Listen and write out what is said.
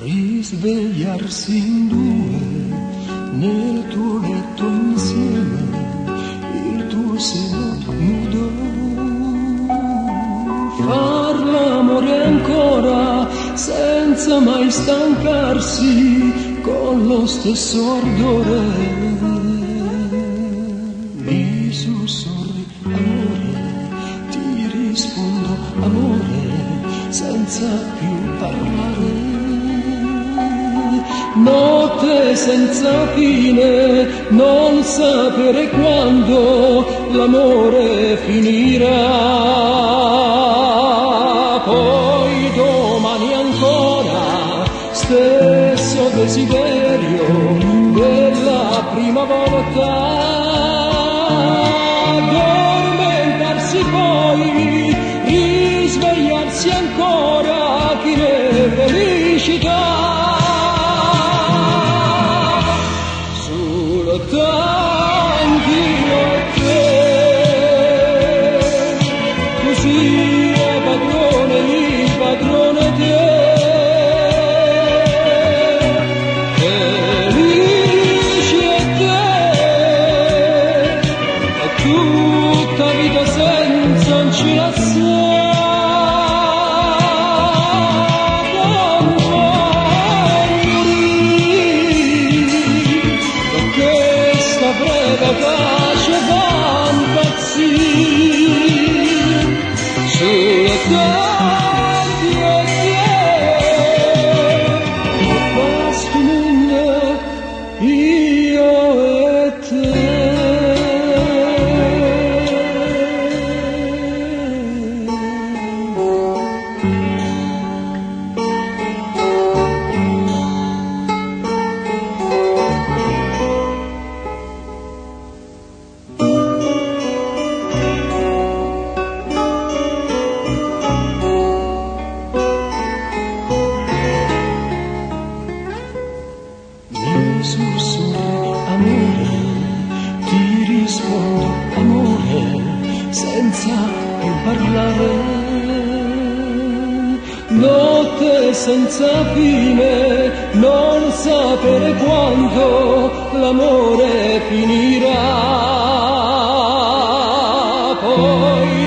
Risvegliarsi in due nel tuo letto insieme, il tuo seno nudo, far l'amore ancora senza mai stancarsi, con lo stesso ardore. Mi sussurri amore, ti rispondo amore, senza più parlare. Notte senza fine, non sapere quando l'amore finirà. Poi domani ancora, stesso desiderio della prima volta. Addormentarsi poi, risvegliarsi ancora, chi ne felicità. Tanti notte, così è padrone il padrone te, felici e te, è tutta vita senza oscillazione. Pace va impazzire sulle tanti e te, basto io e te. Sussurri amore, ti rispondo amore, senza più parlare. Notte senza fine, non sapere quando l'amore finirà. Poi